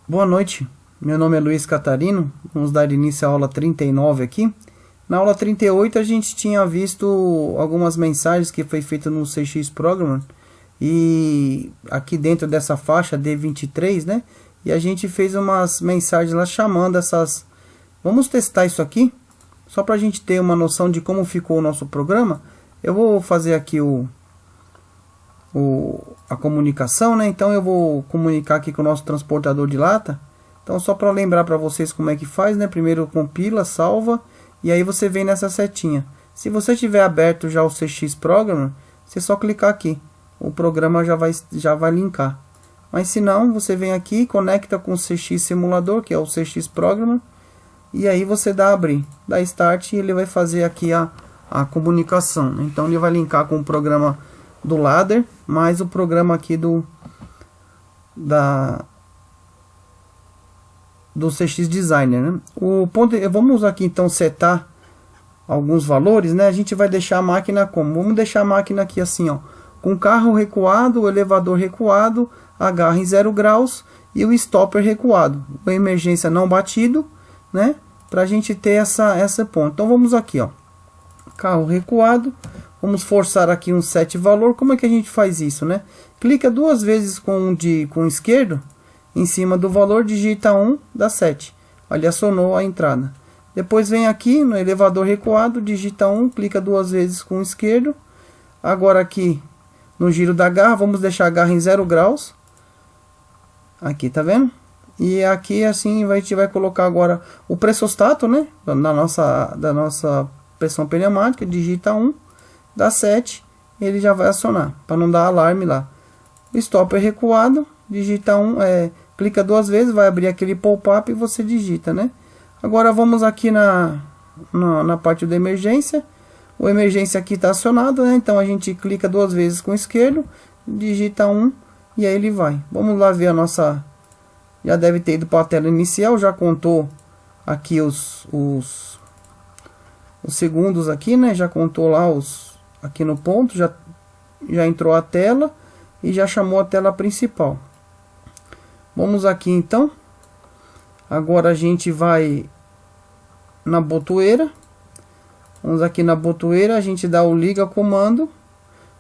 Boa noite, meu nome é Luiz Catarino, vamos dar início à aula 39 aqui. Na aula 38 a gente tinha visto algumas mensagens que foi feita no CX Program e aqui dentro dessa faixa D23, né? E a gente fez umas mensagens lá chamando essas... Vamos testar isso aqui, só para a gente ter uma noção de como ficou o nosso programa. Eu vou fazer aqui a comunicação, né? Então eu vou comunicar aqui com o nosso transportador de lata. Então só para lembrar para vocês como é que faz, né? Primeiro compila, salva e aí você vem nessa setinha. Se você tiver aberto já o CX Program, você só clicar aqui, o programa já vai linkar. Mas se não, você vem aqui, conecta com o CX Simulador, que é o CX Program, e aí você dá abrir, dá Start e ele vai fazer aqui a comunicação. Então ele vai linkar com o programa do Ladder, mais o programa aqui do CX Designer, né? Vamos aqui então setar alguns valores, né? A gente vai deixar a máquina como? Vamos deixar a máquina aqui assim, ó, com carro recuado, o elevador recuado, agarre em 0 graus e o stopper recuado, a emergência não batido, né? Pra gente ter essa ponto. Então vamos aqui, ó, carro recuado. Vamos forçar aqui um set valor. Como é que a gente faz isso, né? Clica duas vezes com o esquerdo em cima do valor, digita 1, dá 7. Olha, acionou a entrada. Depois vem aqui no elevador recuado, digita 1, clica duas vezes com o esquerdo. Agora aqui no giro da garra, vamos deixar a garra em 0 graus. Aqui, tá vendo? E aqui assim a gente vai colocar agora o pressostato, né? Da nossa pressão pneumática, digita 1. Dá 7, ele já vai acionar, para não dar alarme lá. O stopper recuado, digita 1, clica duas vezes, vai abrir aquele pop-up e você digita, né? Agora vamos aqui na parte da emergência. O emergência aqui está acionado, né? Então a gente clica duas vezes com o esquerdo, digita 1 e aí ele vai. Vamos lá ver a nossa... Já deve ter ido para a tela inicial, já contou aqui os segundos aqui, né? Já contou lá aqui no ponto, já entrou a tela e já chamou a tela principal. Vamos aqui então. Agora a gente vai na botoeira. Vamos aqui na botoeira, a gente dá o liga comando.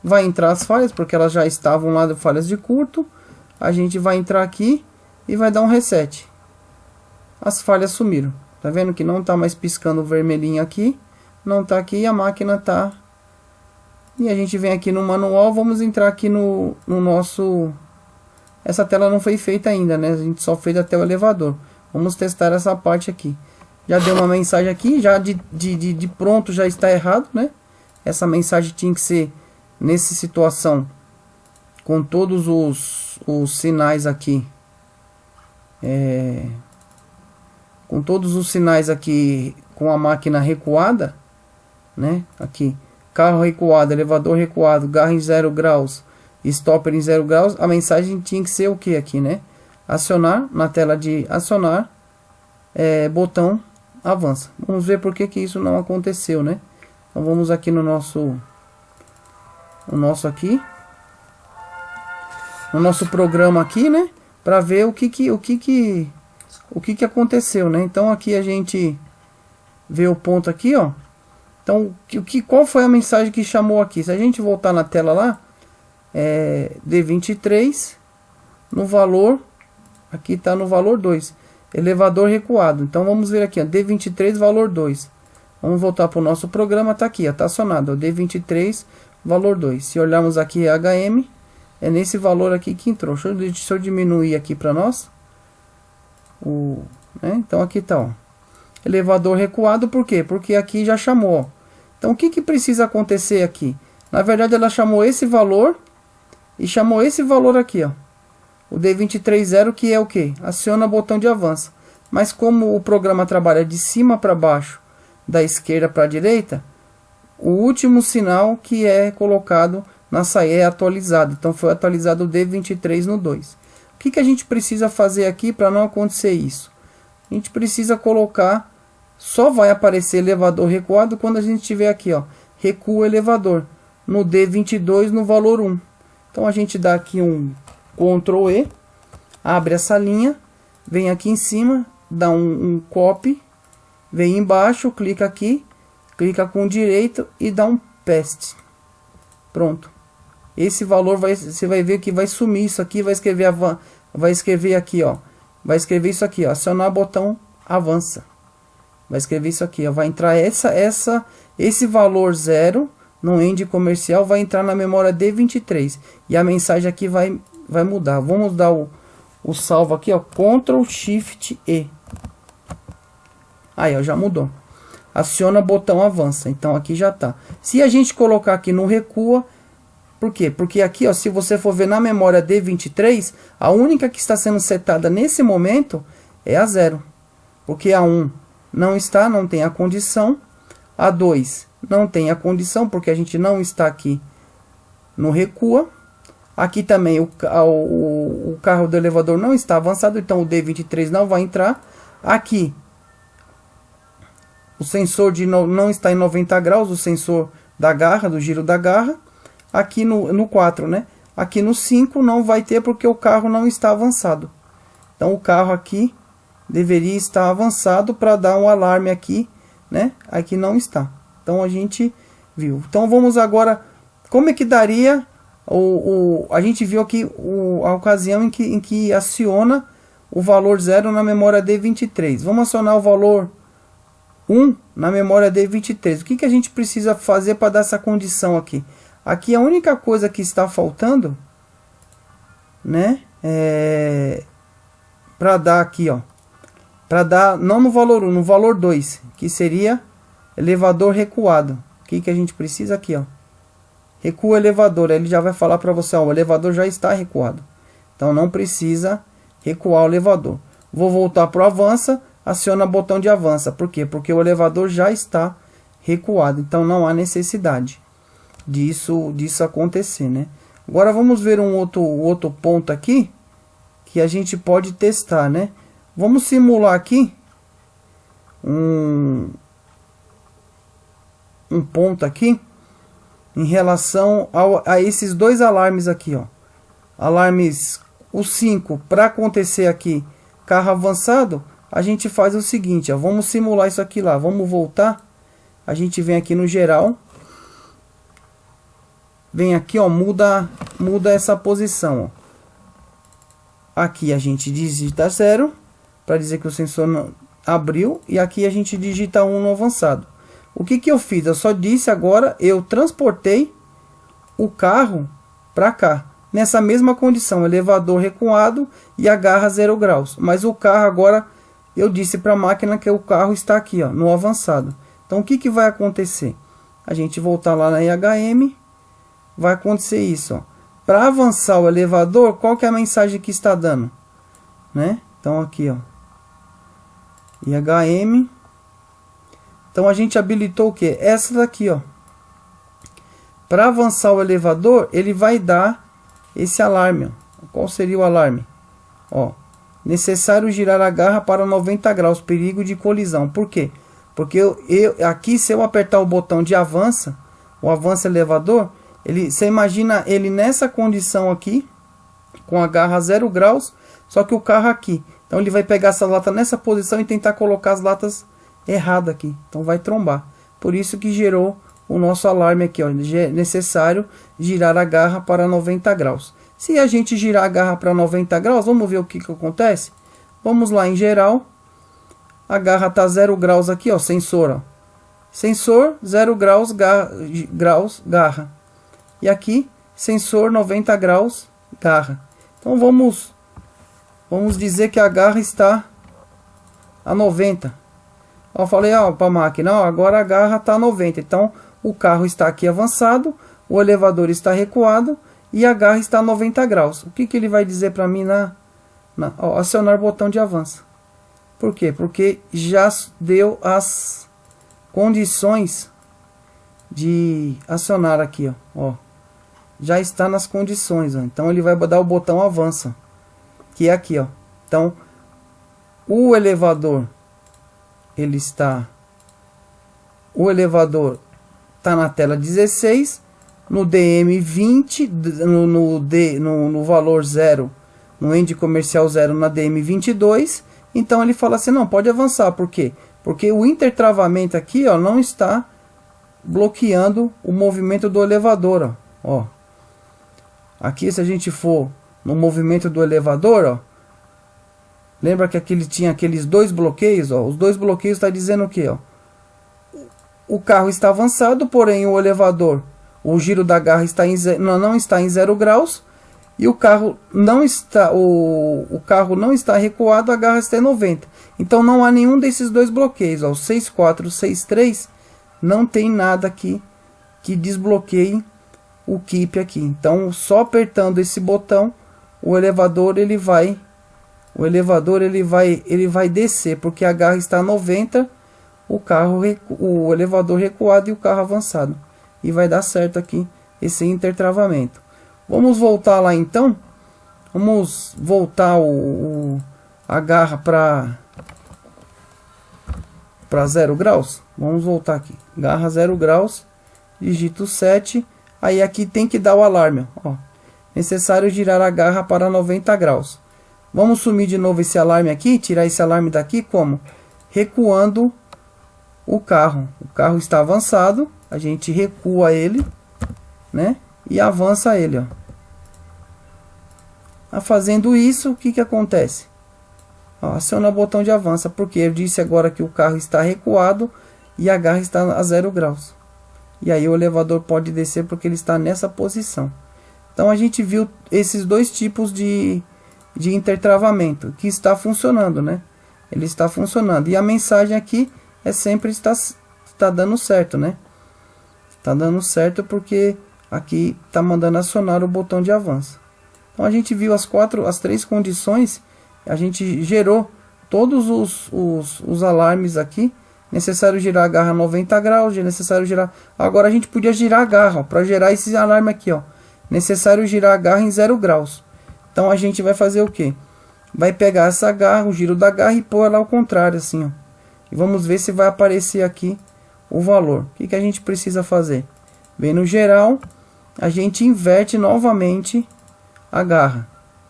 Vai entrar as falhas, porque elas já estavam lá de falhas de curto. A gente vai entrar aqui e vai dar um reset. As falhas sumiram. Tá vendo que não tá mais piscando o vermelhinho aqui. Não tá aqui e a máquina tá... E a gente vem aqui no manual, vamos entrar aqui no nosso... Essa tela não foi feita ainda, né? A gente só fez até o elevador. Vamos testar essa parte aqui. Já deu uma mensagem aqui, já de pronto já está errado, né? Essa mensagem tinha que ser, nessa situação, com todos os sinais aqui. Com todos os sinais aqui, com a máquina recuada, né? Aqui. Carro recuado, elevador recuado, garra em 0 graus, stopper em 0 graus, a mensagem tinha que ser o que aqui, né? Acionar, na tela de acionar, botão avança. Vamos ver por que isso não aconteceu, né? Então vamos aqui no nosso programa aqui, né? Para ver o que aconteceu, né? Então aqui a gente vê o ponto aqui, ó. Então, qual foi a mensagem que chamou aqui? Se a gente voltar na tela lá, D23, no valor, aqui está no valor 2, elevador recuado. Então, vamos ver aqui, ó, D23, valor 2. Vamos voltar para o nosso programa, está aqui, está acionado, ó, D23, valor 2. Se olharmos aqui HM, é nesse valor aqui que entrou. Deixa eu diminuir aqui para nós. Né? Então, aqui está, ó. Elevador recuado, por quê? Porque aqui já chamou, ó. Então o que precisa acontecer aqui? Na verdade ela chamou esse valor e chamou esse valor aqui, ó. O D230, que é o que? Aciona o botão de avanço. Mas como o programa trabalha de cima para baixo, da esquerda para a direita, o último sinal que é colocado na saída é atualizado. Então foi atualizado o D23 no 2. O que a gente precisa fazer aqui para não acontecer isso? A gente precisa colocar... Só vai aparecer elevador recuado quando a gente tiver aqui, ó, recuo elevador, no D22 no valor 1. Então a gente dá aqui um Ctrl E, abre essa linha vem aqui em cima, dá um copy, vem embaixo, clica aqui, clica com direito e dá um paste. Pronto. Esse valor você vai ver que vai sumir isso aqui, vai escrever aqui, ó. Vai escrever isso aqui, ó, acionar botão avança. Vai escrever isso aqui, ó, vai entrar esse valor 0 no end comercial, vai entrar na memória D23 e a mensagem aqui vai mudar. Vamos dar o salvo aqui, ó, Ctrl Shift E. Aí, ó, já mudou. Aciona botão avança. Então aqui já tá. Se a gente colocar aqui no recua, por quê? Porque aqui, ó, se você for ver na memória D23, a única que está sendo setada nesse momento é a 0. Porque a 1 não tem a condição. A 2 não tem a condição, porque a gente não está aqui no recua. Aqui também o carro do elevador não está avançado, então o D23 não vai entrar. Aqui o sensor não está em 90 graus, o sensor da garra, do giro da garra. Aqui no 4, né? Aqui no 5 não vai ter porque o carro não está avançado. Então o carro aqui deveria estar avançado para dar um alarme aqui, né? Aqui não está. Então a gente viu. Então vamos agora, como é que daria a gente viu aqui a ocasião em que aciona o valor 0 na memória D23. Vamos acionar o valor 1 na memória D23. O que a gente precisa fazer para dar essa condição aqui? Aqui a única coisa que está faltando, né, para dar aqui, ó, para dar não no valor 1, no valor 2, que seria elevador recuado. O que a gente precisa aqui, ó? Recua o elevador. Ele já vai falar para você, ó, o elevador já está recuado. Então não precisa recuar o elevador. Vou voltar para o avança, aciona o botão de avança. Por quê? Porque o elevador já está recuado. Então não há necessidade disso acontecer, né? Agora vamos ver um outro ponto aqui que a gente pode testar, né? Vamos simular aqui um ponto aqui em relação a esses dois alarmes aqui, ó. Alarmes, o 5, para acontecer aqui carro avançado, a gente faz o seguinte, ó, vamos simular isso aqui lá, vamos voltar, a gente vem aqui no geral, vem aqui, ó, muda essa posição, ó. Aqui a gente digita 0 para dizer que o sensor não abriu, e aqui a gente digita 1 no avançado. O que eu fiz? Eu só disse agora, eu transportei o carro para cá, nessa mesma condição, elevador recuado e a garra 0 graus. Mas o carro agora, eu disse para a máquina que o carro está aqui, ó, no avançado. Então o que vai acontecer? A gente voltar lá na IHM, vai acontecer isso, ó. Para avançar o elevador, qual que é a mensagem que está dando? Né? Então aqui, ó, IHM. Então a gente habilitou o que? Essa daqui, ó. Para avançar o elevador, ele vai dar esse alarme, ó. Qual seria o alarme? Ó, necessário girar a garra para 90 graus, perigo de colisão. Por quê? Porque aqui, se eu apertar o botão de avança, o avança elevador, você imagina ele nessa condição aqui, com a garra 0 graus, só que o carro aqui. Então ele vai pegar essa lata nessa posição e tentar colocar as latas errado aqui, então vai trombar. Por isso que gerou o nosso alarme aqui, ó, necessário girar a garra para 90 graus. Se a gente girar a garra para 90 graus, vamos ver o que acontece? Vamos lá em geral, a garra tá 0 graus aqui, ó, sensor, ó. Sensor 0 graus, garra. E aqui, sensor 90 graus, garra. Então vamos dizer que a garra está a 90. Eu falei, ó, para a máquina, ó, agora a garra está a 90. Então, o carro está aqui avançado, o elevador está recuado e a garra está a 90 graus. O que ele vai dizer para mim ó, acionar o botão de avanço? Por quê? Porque já deu as condições de acionar aqui, ó. Já está nas condições, ó. Então, ele vai dar o botão avança, que é aqui, ó. Então, o elevador está na tela 16, no DM20, no valor 0, no end comercial 0 na DM22, Então ele fala assim, não, pode avançar. Por quê? Porque o intertravamento aqui, ó, não está bloqueando o movimento do elevador, ó. Aqui, se a gente for no movimento do elevador, ó, lembra que aqui ele tinha aqueles dois bloqueios, ó. Os dois bloqueios está dizendo o quê, ó? O carro está avançado, porém o elevador, o giro da garra está não está em 0 graus. E o carro não está, o carro não está recuado, a garra está em 90. Então não há nenhum desses dois bloqueios, ó, o 64, o 63, não tem nada aqui que desbloqueie o keep aqui. Então só apertando esse botão, o elevador ele vai descer, porque a garra está a 90, o elevador recuado e o carro avançado. E vai dar certo aqui esse intertravamento. Vamos voltar lá então. Vamos voltar a garra para 0 graus. Vamos voltar aqui. Garra 0 graus. Digito 7. Aí aqui tem que dar o alarme. Ó. Necessário girar a garra para 90 graus. Vamos sumir de novo esse alarme aqui. Tirar esse alarme daqui como? Recuando o carro. O carro está avançado. A gente recua ele, né? E avança ele, ó. Fazendo isso, o que que acontece? Ó, aciona o botão de avança, porque eu disse agora que o carro está recuado e a garra está a 0 graus. E aí o elevador pode descer porque ele está nessa posição. Então a gente viu esses dois tipos de intertravamento que está funcionando, né? Ele está funcionando. E a mensagem aqui é sempre está dando certo, né? Está dando certo porque aqui está mandando acionar o botão de avanço. Então a gente viu as 3 condições. A gente gerou todos os alarmes aqui. Necessário girar a garra a 90 graus. Necessário girar. Agora a gente podia girar a garra para gerar esse alarme aqui, ó. Necessário girar a garra em 0 graus. Então a gente vai fazer o que? Vai pegar essa garra, o giro da garra, e pôr ela ao contrário, assim, ó. E vamos ver se vai aparecer aqui o valor. O que a gente precisa fazer? Vem no geral. A gente inverte novamente a garra.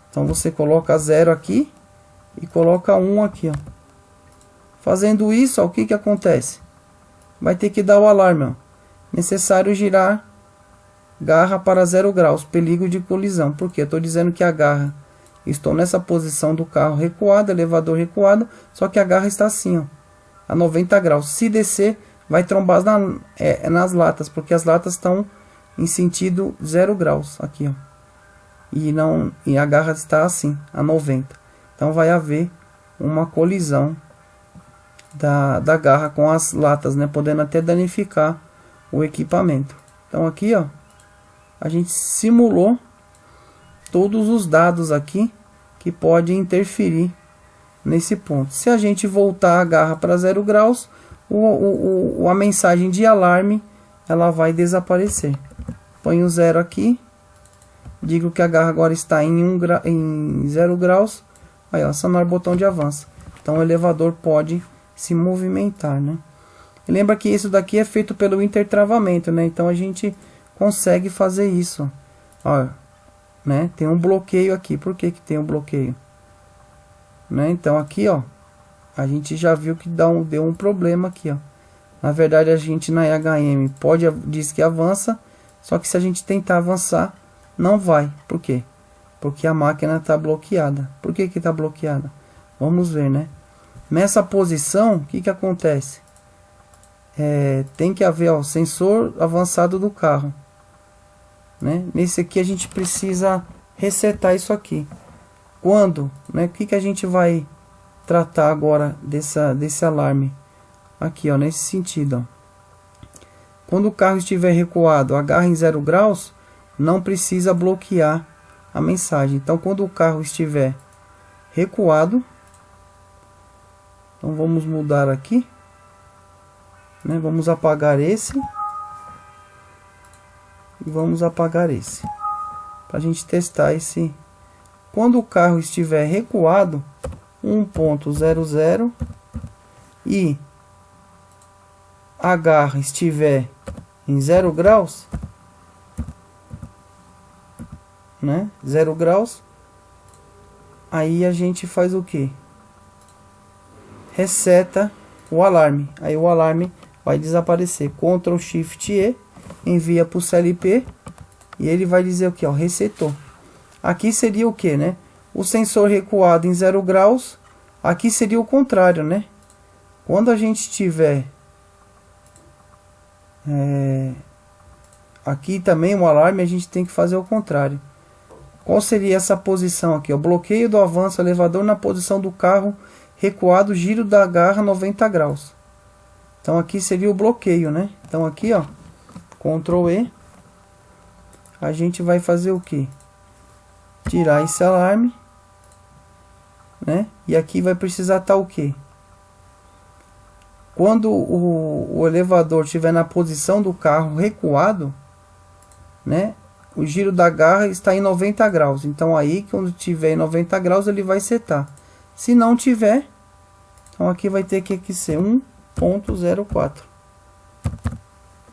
Então você coloca 0 aqui e coloca 1 aqui, ó. Fazendo isso, ó, o que acontece? Vai ter que dar o alarme, ó. Necessário girar garra para 0 graus, perigo de colisão. Porque eu estou dizendo que a garra, estou nessa posição do carro recuado, elevador recuado, só que a garra está assim, ó, a 90 graus. Se descer, vai trombar nas latas, porque as latas estão em sentido 0 graus aqui, ó. E a garra está assim, a 90. Então vai haver uma colisão da garra com as latas, né, podendo até danificar o equipamento. Então aqui, ó, a gente simulou todos os dados aqui que podem interferir nesse ponto. Se a gente voltar a garra para 0 graus, a mensagem de alarme ela vai desaparecer. Põe o 0 aqui, digo que a garra agora está em 0 graus, aí ó, acionar o botão de avanço. Então o elevador pode se movimentar, né? E lembra que isso daqui é feito pelo intertravamento, né? Então a gente consegue fazer isso, ó, né? Tem um bloqueio aqui. Por que tem um bloqueio, né? Então aqui, ó, a gente já viu que deu um problema aqui, ó. Na verdade a gente na EHM diz que avança, só que se a gente tentar avançar não vai. Por quê? Porque a máquina está bloqueada. Por que está bloqueada? Vamos ver, né? Nessa posição, o que acontece? Tem que haver, ó, sensor avançado do carro, né? Nesse aqui a gente precisa resetar isso aqui. Quando, né? O que a gente vai tratar agora desse alarme? Aqui, ó, nesse sentido, ó. Quando o carro estiver recuado, a garra em 0 graus, não precisa bloquear a mensagem. Então quando o carro estiver recuado, então vamos mudar aqui, né? Vamos apagar esse e vamos apagar esse, para a gente testar esse. Quando o carro estiver recuado 1.00 e a garra estiver em 0 graus, né? 0 graus, aí a gente faz o que? reseta o alarme. Aí o alarme vai desaparecer. Ctrl Shift E, envia para o CLP e ele vai dizer o que? Ó, resetou. Aqui seria o que, né? O sensor recuado em 0 graus. Aqui seria o contrário, né? Quando a gente tiver aqui também o alarme, a gente tem que fazer o contrário. Qual seria essa posição aqui? O bloqueio do avanço elevador na posição do carro recuado, giro da garra 90 graus. Então aqui seria o bloqueio, né? Então aqui, ó, Ctrl E, a gente vai fazer o que? Tirar esse alarme, né? E aqui vai precisar estar o que? Quando o elevador estiver na posição do carro recuado, né? O giro da garra está em 90 graus. Então aí, quando tiver em 90 graus, ele vai setar. Se não tiver, então aqui vai ter que ser 1.04.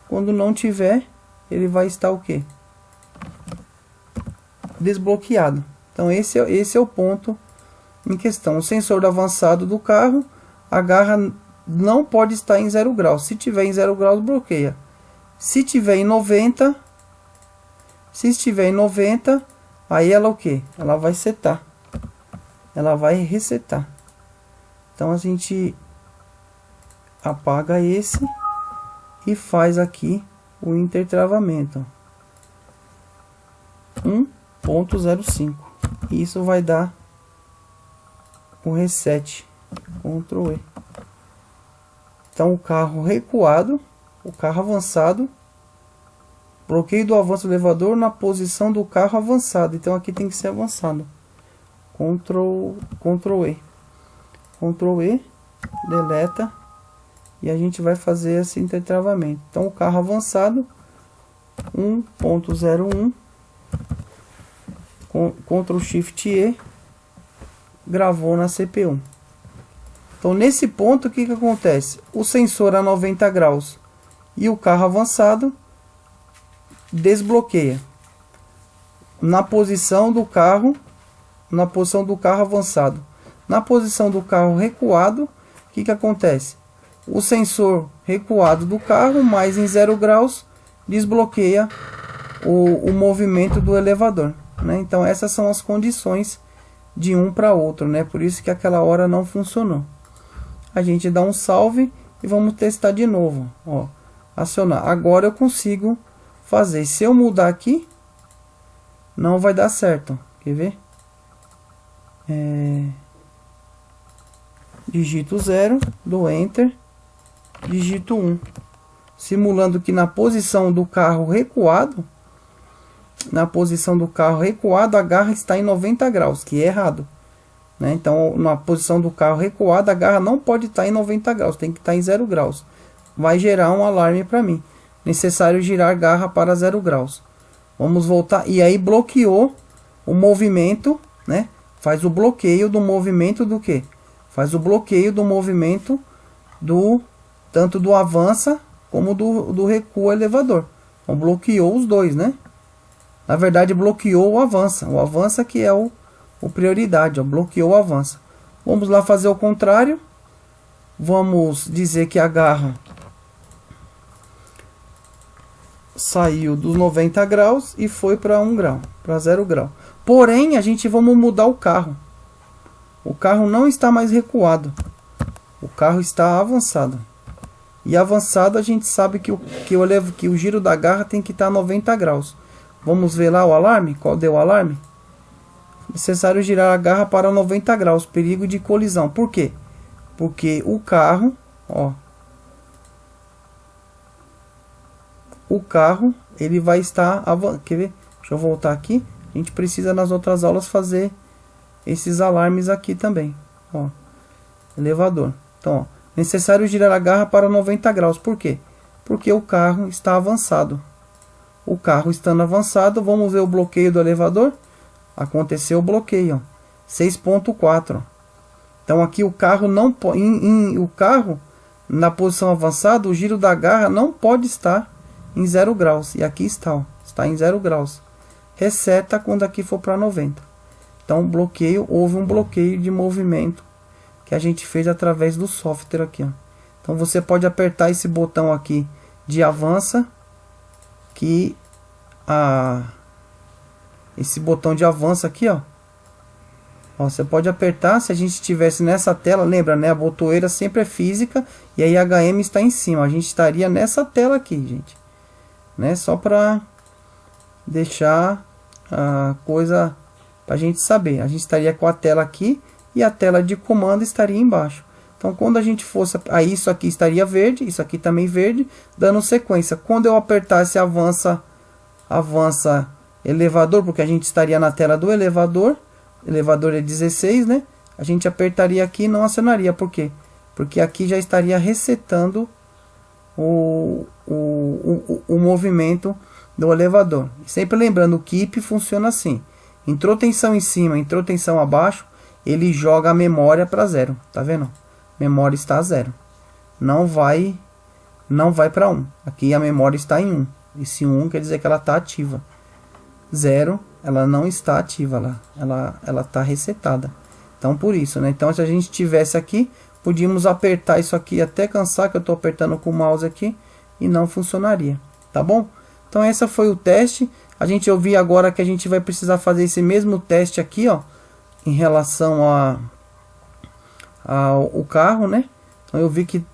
Quando não tiver, ele vai estar o quê? Desbloqueado. Então esse é o ponto em questão. O sensor avançado do carro, a garra não pode estar em 0 graus. Se tiver em 0 graus, bloqueia. Se tiver em 90, se estiver em 90, aí ela o que? Ela vai setar. Ela vai resetar. Então a gente apaga esse e faz aqui o intertravamento. 1.05. Isso vai dar o reset. Ctrl E. Então o carro recuado, o carro avançado, bloqueio do avanço do elevador na posição do carro avançado. Então aqui tem que ser avançado. Ctrl E. Ctrl E, deleta. E a gente vai fazer esse intertravamento. Então o carro avançado 1.01, Ctrl Shift E, gravou na CPU. Então nesse ponto o que acontece? O sensor a 90 graus e o carro avançado desbloqueia na posição do carro, avançado. Na posição do carro recuado, o que acontece? O sensor recuado do carro, mais em 0 graus, desbloqueia o movimento do elevador, né? Então essas são as condições de um para outro, né? Por isso que aquela hora não funcionou. A gente dá um salve e vamos testar de novo, ó, acionar. Agora eu consigo fazer. Se eu mudar aqui, não vai dar certo. Quer ver? Digito 0, dou Enter, digito 1. Simulando que na posição do carro recuado, a garra está em 90 graus, que é errado, né? Então, na posição do carro recuado, a garra não pode estar em 90 graus, tem que estar em 0 graus. Vai gerar um alarme para mim. Necessário girar a garra para 0 graus. Vamos voltar. E aí bloqueou o movimento, né? Faz o bloqueio do movimento do que? Faz o bloqueio do movimento tanto do avança como do recuo elevador. Então bloqueou os dois, né? Na verdade bloqueou o avança. O avança que é o prioridade, ó, bloqueou o avança. Vamos lá fazer o contrário. Vamos dizer que a garra saiu dos 90 graus e foi para 1 grau, para 0 grau. Porém, vamos mudar o carro. O carro não está mais recuado. O carro está avançado. E avançado a gente sabe que o giro da garra tem que estar 90 graus. Vamos ver lá o alarme? Qual deu o alarme? Necessário girar a garra para 90 graus. Perigo de colisão. Por quê? Porque o carro, ó, ele vai estar quer ver? Deixa eu voltar aqui. A gente precisa nas outras aulas fazer esses alarmes aqui também, ó. Elevador. Então, ó, necessário girar a garra para 90 graus. Por quê? Porque o carro está avançado. O carro estando avançado, vamos ver o bloqueio do elevador. Aconteceu o bloqueio, 6.4. Então aqui o carro não o carro na posição avançada, o giro da garra não pode estar em 0 graus. E aqui está, ó, está em 0 graus. Reseta quando aqui for para 90. Então bloqueio, houve um bloqueio de movimento que a gente fez através do software aqui, ó. Então você pode apertar esse botão aqui de avança, que esse botão de avanço aqui, ó, você pode apertar. Se a gente estivesse nessa tela, lembra, né, a botoeira sempre é física e aí a HM está em cima, a gente estaria nessa tela aqui, gente, né, só para deixar a coisa para a gente saber. A gente estaria com a tela aqui e a tela de comando estaria embaixo. Então quando a gente fosse, aí isso aqui estaria verde, isso aqui também verde, dando sequência. Quando eu apertasse avança elevador, porque a gente estaria na tela do elevador, elevador é 16, né? A gente apertaria aqui e não acionaria. Por quê? Porque aqui já estaria resetando o movimento do elevador. Sempre lembrando, o keep funciona assim: entrou tensão em cima, entrou tensão abaixo, ele joga a memória para zero. Tá vendo? Memória está a zero. Não vai para 1. Aqui a memória está em 1. Esse 1 quer dizer que ela está ativa. 0, ela não está ativa, ela está resetada. Então por isso, né? Então se a gente tivesse aqui, podíamos apertar isso aqui até cansar, que eu estou apertando com o mouse aqui, e não funcionaria, tá bom? Então esse foi o teste. A gente ouviu agora que a gente vai precisar fazer esse mesmo teste aqui, ó, em relação ao carro, né? Então eu vi que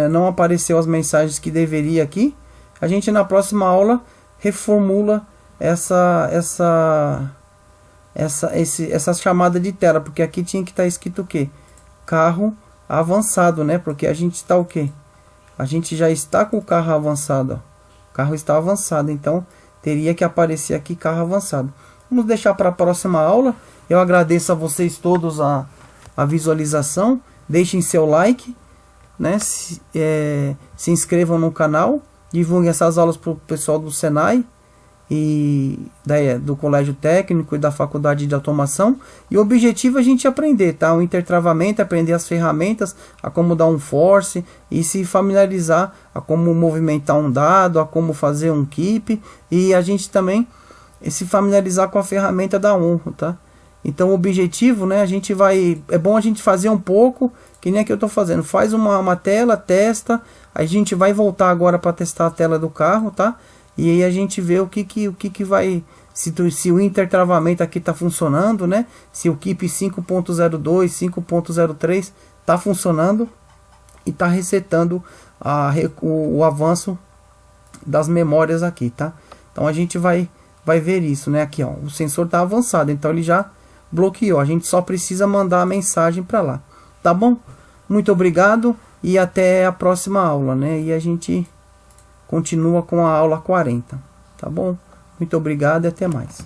não apareceu as mensagens que deveria aqui. A gente na próxima aula reformula essa chamada de tela, porque aqui tinha que estar escrito o que? Carro avançado, né? Porque a gente está o que? A gente já está com o carro avançado, ó. O carro está avançado, então teria que aparecer aqui carro avançado. Vamos deixar para a próxima aula. Eu agradeço a vocês todos a visualização. Deixem seu like, né? Se inscrevam no canal. Divulguem essas aulas para o pessoal do Senai e do Colégio Técnico e da Faculdade de Automação. E o objetivo é a gente aprender, tá? O intertravamento, aprender as ferramentas, a como dar um force e se familiarizar a como movimentar um dado, a como fazer um keep, e a gente também se familiarizar com a ferramenta da ONRO, tá? Então o objetivo, né, é bom a gente fazer um pouco, que nem que eu estou fazendo. Faz uma tela, testa, aí a gente vai voltar agora para testar a tela do carro, tá? E aí a gente vê o que vai, se o intertravamento aqui está funcionando, né? Se o keep 5.02, 5.03 está funcionando e está resetando o avanço das memórias aqui, tá? Então a gente vai ver isso, né? Aqui, ó, o sensor está avançado, então ele já bloqueou. A gente só precisa mandar a mensagem para lá, tá bom? Muito obrigado e até a próxima aula, né? E a gente continua com a aula 40, tá bom? Muito obrigado e até mais.